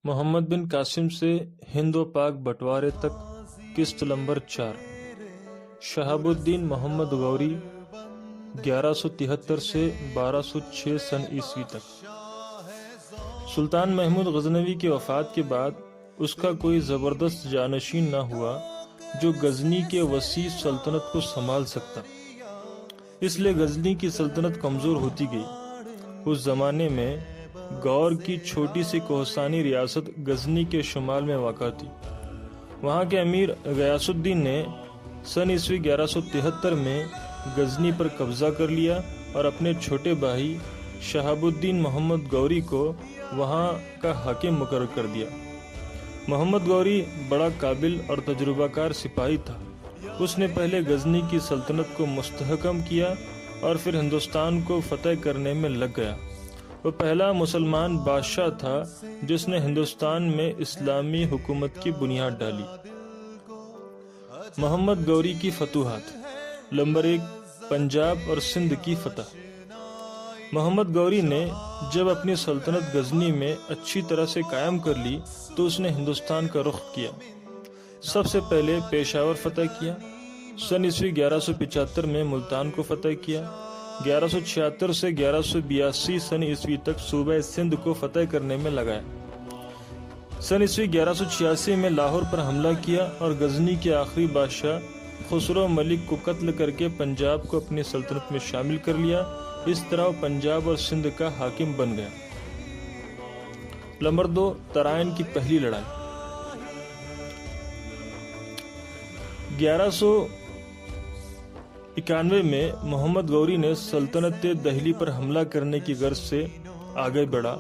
محمد بن قاسم سے ہند و پاک بٹوارے تک قسط نمبر 4 شہاب الدین محمد غوری 1173 سے 1206 سن عیسوی تک۔ سلطان محمود غزنوی کی وفات کے بعد اس کا کوئی زبردست جانشین نہ ہوا جو غزنی کے وسیع سلطنت کو سنبھال سکتا، اس لیے غزنی کی سلطنت کمزور ہوتی گئی۔ اس زمانے میں گور کی چھوٹی سی کوہستانی ریاست غزنی کے شمال میں واقع تھی۔ وہاں کے امیر غیاث الدین نے سن عیسوی 1173 میں غزنی پر قبضہ کر لیا اور اپنے چھوٹے بھائی شہاب الدین محمد غوری کو وہاں کا حاکم مقرر کر دیا۔ محمد غوری بڑا قابل اور تجربہ کار سپاہی تھا۔ اس نے پہلے غزنی کی سلطنت کو مستحکم کیا اور پھر ہندوستان کو فتح کرنے میں لگ گیا۔ وہ پہلا مسلمان بادشاہ تھا جس نے ہندوستان میں اسلامی حکومت کی بنیاد ڈالی۔ محمد غوری کی فتوحات۔ نمبر 1، پنجاب اور سندھ کی فتح۔ محمد غوری نے جب اپنی سلطنت غزنی میں اچھی طرح سے قائم کر لی تو اس نے ہندوستان کا رخ کیا۔ سب سے پہلے پشاور فتح کیا۔ سن عیسوی 1175 میں ملتان کو فتح کیا۔ 1176 سے 1182 سن عیسوی تک صوبہ سندھ کو فتح کرنے میں لگایا۔ سن عیسوی 1186 میں لاہور پر حملہ کیا اور غزنی کے آخری بادشاہ خسرو ملک کو قتل کر کے پنجاب کو اپنی سلطنت میں شامل کر لیا۔ اس طرح وہ پنجاب اور سندھ کا حاکم بن گیا۔ نمبر 2، ترائن کی پہلی لڑائی۔ 1191 میں محمد غوری نے سلطنت دہلی پر حملہ کرنے کی غرض سے آگے بڑھا۔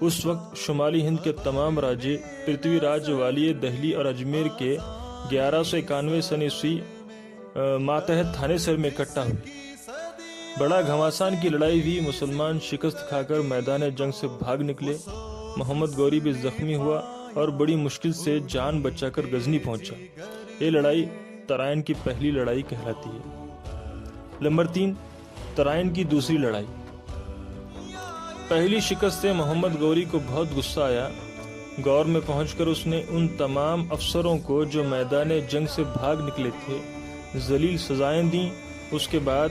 اس وقت شمالی ہند کے تمام راجے پرتھوی راج والی دہلی اور اجمیر کے 1191 سن عیسوی ماتحت تھانے سر میں اکٹھا ہوئے۔ بڑا گھمسان کی لڑائی ہوئی۔ مسلمان شکست کھا کر میدان جنگ سے بھاگ نکلے۔ محمد غوری بھی زخمی ہوا اور بڑی مشکل سے جان بچا کر غزنی پہنچا۔ یہ لڑائی ترائن کی پہلی لڑائی کہلاتی ہے۔ نمبر 3، ترائن کی دوسری لڑائی۔ پہلی شکست سے محمد غوری کو بہت غصہ آیا۔ گور میں پہنچ کر اس نے ان تمام افسروں کو جو میدان جنگ سے بھاگ نکلے تھے ذلیل سزائیں دیں۔ اس کے بعد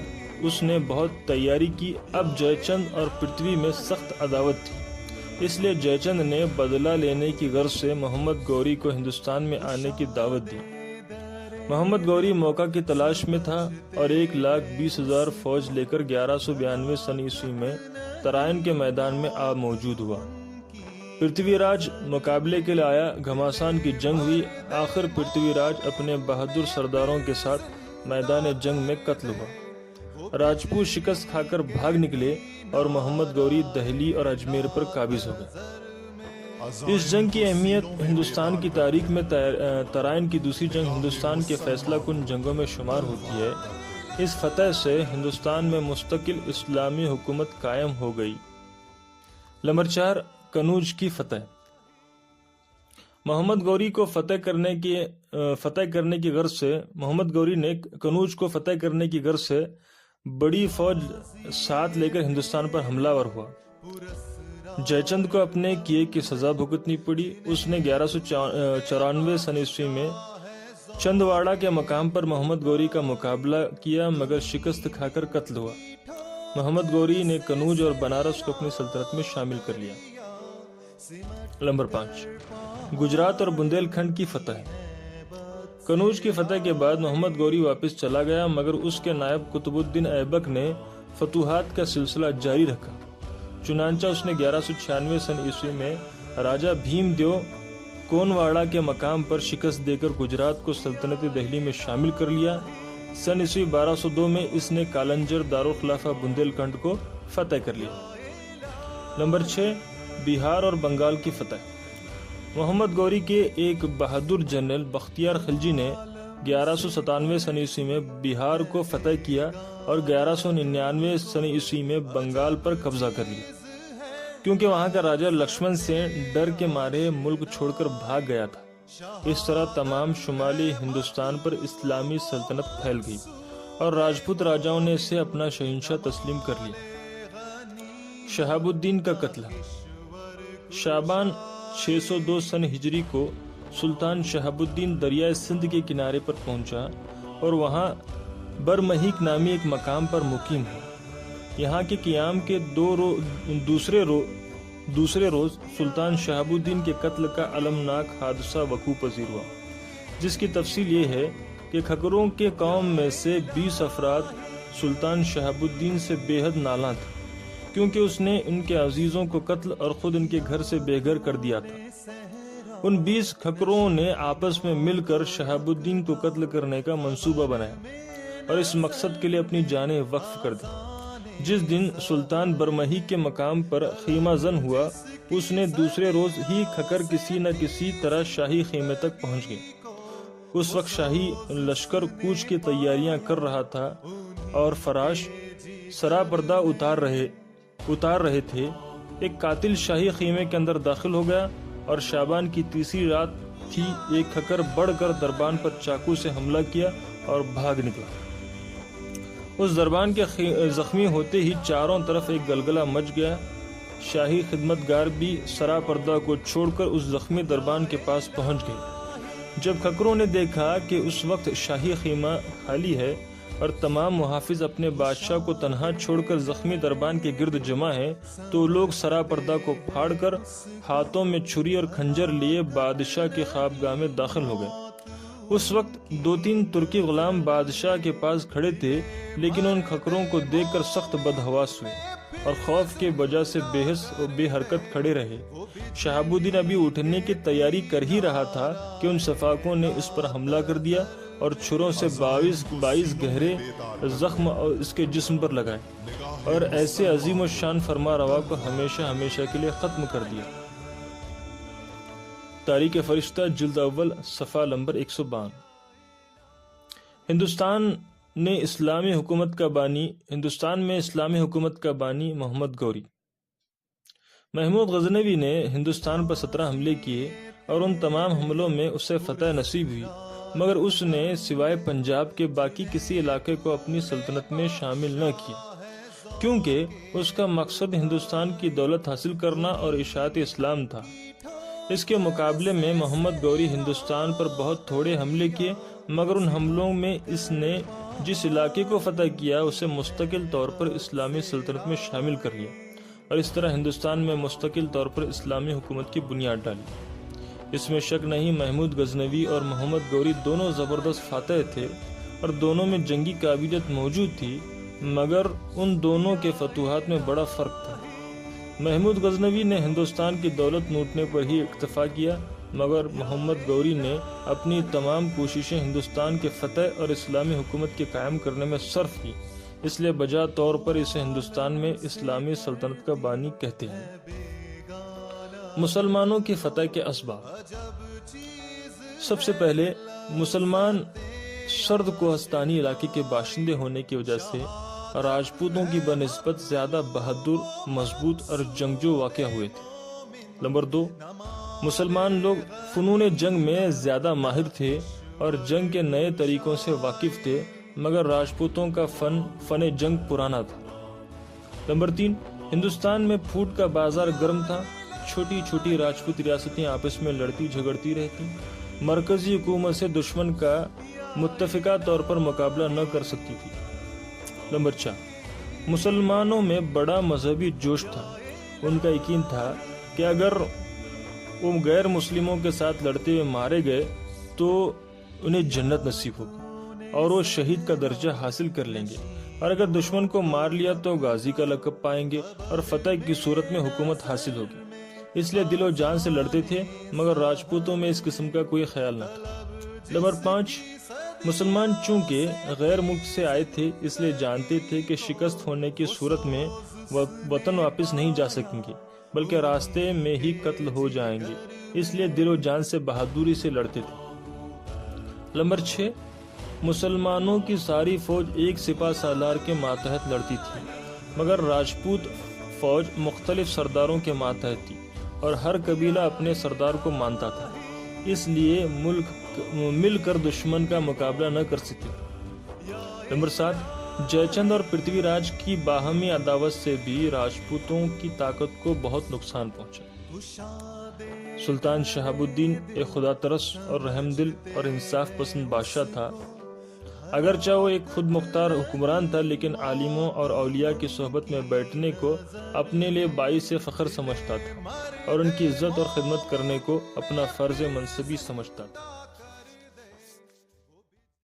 اس نے بہت تیاری کی۔ اب جے چند اور پرتھوی میں سخت عداوت تھی، اس لیے جے چند نے بدلہ لینے کی غرض سے محمد غوری کو ہندوستان میں آنے کی دعوت دی۔ محمد غوری موقع کی تلاش میں تھا اور 1,20,000 فوج لے کر 1192 سن عیسوی میں ترائن کے میدان میں آ موجود ہوا۔ پرتھوی راج مقابلے کے لیے آیا۔ گھمسان کی جنگ ہوئی۔ آخر پرتھوی راج اپنے بہادر سرداروں کے ساتھ میدان جنگ میں قتل ہوا۔ راجپوت شکست کھا کر بھاگ نکلے اور محمد غوری دہلی اور اجمیر پر قابض ہو گئے۔ اس جنگ کی اہمیت ہندوستان کی تاریخ میں ترائن کی دوسری جنگ ہندوستان کے فیصلہ کن جنگوں میں شمار ہوتی ہے۔ اس فتح سے ہندوستان میں مستقل اسلامی حکومت قائم ہو گئی۔ نمبر 4، کنوج کی فتح۔ محمد غوری کو فتح کرنے کی غرض سے محمد غوری نے کنوج کو فتح کرنے کی غرض سے بڑی فوج ساتھ لے کر ہندوستان پر حملہ ور ہوا۔ جے چند کو اپنے کیے کی سزا بھگتنی پڑی۔ اس نے 1194 سن عیسوی میں چندواڑہ کے مقام پر محمد غوری کا مقابلہ کیا مگر شکست کھا کر قتل ہوا۔ محمد غوری نے کنوج اور بنارس کو اپنی سلطنت میں شامل کر لیا۔ نمبر 5، گجرات اور بندیل کھنڈ کی فتح۔ کنوج کی فتح کے بعد محمد غوری واپس چلا گیا مگر اس کے نائب قطب الدین ایبک نے فتوحات کا سلسلہ جاری رکھا۔ چنانچہ اس نے 1196 سن عیسوی میں راجہ بھیم دیو کونواڑہ کے مقام پر شکست دے کر گجرات کو سلطنت دہلی میں شامل کر لیا۔ سن عیسوی 1202 میں اس نے کالنجر دارالخلافہ بندیل کھنڈ کو فتح کر لیا۔ نمبر 6، بہار اور بنگال کی فتح۔ محمد غوری کے ایک بہادر جنرل بختیار خلجی نے 1197 سن عیسوی میں بہار کو فتح کیا اور 1199 سن عیسوی میں بنگال پر قبضہ کر لیا، کیونکہ وہاں کا راجہ لکشمن سین ڈر کے مارے ملک چھوڑ کر بھاگ گیا تھا۔ اس طرح تمام شمالی ہندوستان پر اسلامی سلطنت پھیل گئی اور راجپوت راجاؤں نے اسے اپنا شہنشاہ تسلیم کر لیا۔ شہاب الدین کا قتل۔ شعبان 602 سن ہجری کو سلطان شہاب الدین دریائے سندھ کے کنارے پر پہنچا اور وہاں برمہیک نامی ایک مقام پر مقیم ہوا۔ یہاں کے قیام کے دوسرے روز سلطان شہاب الدین کے قتل کا المناک حادثہ وقوع پذیر ہوا، جس کی تفصیل یہ ہے کہ کھکروں کے قوم میں سے 20 افراد سلطان شہاب الدین سے بے حد نالاں تھے، کیونکہ اس نے ان کے عزیزوں کو قتل اور خود ان کے گھر سے بے گھر کر دیا تھا۔ ان 20 کھکروں نے آپس میں مل کر شہاب الدین کو قتل کرنے کا منصوبہ بنایا اور اس مقصد کے لیے اپنی جانیں وقف کر دی۔ جس دن سلطان برمہیک کے مقام پر خیمہ زن ہوا، اس نے دوسرے روز ہی کھکر کسی نہ کسی طرح شاہی خیمے تک پہنچ گئے۔ اس وقت شاہی لشکر کوچ کی تیاریاں کر رہا تھا اور فراش سرا پردہ اتار رہے تھے۔ ایک قاتل شاہی خیمے کے اندر داخل ہو گیا اور شعبان کی تیسری رات تھی۔ ایک کھکر بڑھ کر دربان پر چاقو سے حملہ کیا اور بھاگ نکلا۔ اس دربان کے زخمی ہوتے ہی چاروں طرف ایک گلگلہ مچ گیا۔ شاہی خدمتگار بھی سرا پردہ کو چھوڑ کر اس زخمی دربان کے پاس پہنچ گئے۔ جب کھکروں نے دیکھا کہ اس وقت شاہی خیمہ خالی ہے اور تمام محافظ اپنے بادشاہ کو تنہا چھوڑ کر زخمی دربان کے گرد جمع ہیں، تو لوگ سرا پردہ کو پھاڑ کر ہاتھوں میں چھری اور خنجر لیے بادشاہ کی خوابگاہ میں داخل ہو گئے۔ اس وقت 2-3 ترکی غلام بادشاہ کے پاس کھڑے تھے، لیکن ان کھکروں کو دیکھ کر سخت بدحواس ہوئے اور خوف کے وجہ سے بے حس اور بے حرکت کھڑے رہے۔ شہاب الدین ابھی اٹھنے کی تیاری کر ہی رہا تھا کہ ان سفاکوں نے اس پر حملہ کر دیا اور چھروں سے 22 گہرے زخم اس کے جسم پر لگائے اور ایسے عظیم الشان فرما روا کو ہمیشہ کے لیے ختم کر دیا۔ تاریخ فرشتہ جلد اول صفحہ نمبر 152۔ ہندوستان میں اسلامی حکومت کا بانی محمد گوری۔ محمود غزنوی نے ہندوستان پر 17 حملے کیے اور ان تمام حملوں میں اسے فتح نصیب ہوئی، مگر اس نے سوائے پنجاب کے باقی کسی علاقے کو اپنی سلطنت میں شامل نہ کیا، کیونکہ اس کا مقصد ہندوستان کی دولت حاصل کرنا اور اشاعت اسلام تھا۔ اس کے مقابلے میں محمد گوری ہندوستان پر بہت تھوڑے حملے کیے، مگر ان حملوں میں اس نے جس علاقے کو فتح کیا اسے مستقل طور پر اسلامی سلطنت میں شامل کر لیا اور اس طرح ہندوستان میں مستقل طور پر اسلامی حکومت کی بنیاد ڈالی۔ اس میں شک نہیں، محمود غزنوی اور محمد گوری دونوں زبردست فاتح تھے اور دونوں میں جنگی قابلیت موجود تھی، مگر ان دونوں کے فتوحات میں بڑا فرق تھا۔ محمود غزنوی نے ہندوستان کی دولت لوٹنے پر ہی اکتفا کیا، مگر محمد گوری نے اپنی تمام کوششیں ہندوستان کے فتح اور اسلامی حکومت کے قائم کرنے میں صرف کی، اس لیے بجا طور پر اسے ہندوستان میں اسلامی سلطنت کا بانی کہتے ہیں۔ مسلمانوں کی فتح کے اسباب۔ سب سے پہلے مسلمان سرد کوہستانی علاقے کے باشندے ہونے کی وجہ سے راجپوتوں کی بنسبت زیادہ بہادر، مضبوط اور جنگجو واقع ہوئے تھے۔ نمبر 2، مسلمان لوگ فنون جنگ میں زیادہ ماہر تھے اور جنگ کے نئے طریقوں سے واقف تھے، مگر راجپوتوں کا فن جنگ پرانا تھا۔ نمبر 3، ہندوستان میں پھوٹ کا بازار گرم تھا، چھوٹی چھوٹی راجپوت ریاستیں آپس میں لڑتی جھگڑتی رہتی، مرکزی حکومت سے دشمن کا متفقہ طور پر مقابلہ نہ کر سکتی تھی۔ نمبر 4، مسلمانوں میں بڑا مذہبی جوش تھا، ان کا یقین تھا کہ اگر وہ غیر مسلموں کے ساتھ لڑتے ہوئے مارے گئے تو انہیں جنت نصیب ہوگی اور وہ شہید کا درجہ حاصل کر لیں گے، اور اگر دشمن کو مار لیا تو غازی کا لقب پائیں گے اور فتح کی صورت میں حکومت حاصل ہوگی۔ اس لیے دل و جان سے لڑتے تھے، مگر راجپوتوں میں اس قسم کا کوئی خیال نہ تھا۔ نمبر 5، مسلمان چونکہ غیر ملک سے آئے تھے، اس لیے جانتے تھے کہ شکست ہونے کی صورت میں وطن واپس نہیں جا سکیں گے، بلکہ راستے میں ہی قتل ہو جائیں گے، اس لیے دل و جان سے بہادری سے لڑتے تھے۔ نمبر 6، مسلمانوں کی ساری فوج ایک سپہ سالار کے ماتحت لڑتی تھی، مگر راجپوت فوج مختلف سرداروں کے ماتحت تھی اور ہر قبیلہ اپنے سردار کو مانتا تھا، اس لیے مل کر دشمن کا مقابلہ نہ کر سکتے۔ نمبر 7، جے چند اور پرتھوی راج کی باہمی عداوت سے بھی راجپوتوں کی طاقت کو بہت نقصان پہنچا۔ سلطان شہاب الدین ایک خدا ترس اور رحم دل اور انصاف پسند بادشاہ تھا۔ اگرچہ وہ ایک خود مختار حکمران تھا، لیکن عالموں اور اولیاء کی صحبت میں بیٹھنے کو اپنے لیے باعث فخر سمجھتا تھا اور ان کی عزت اور خدمت کرنے کو اپنا فرض منصبی سمجھتا تھا۔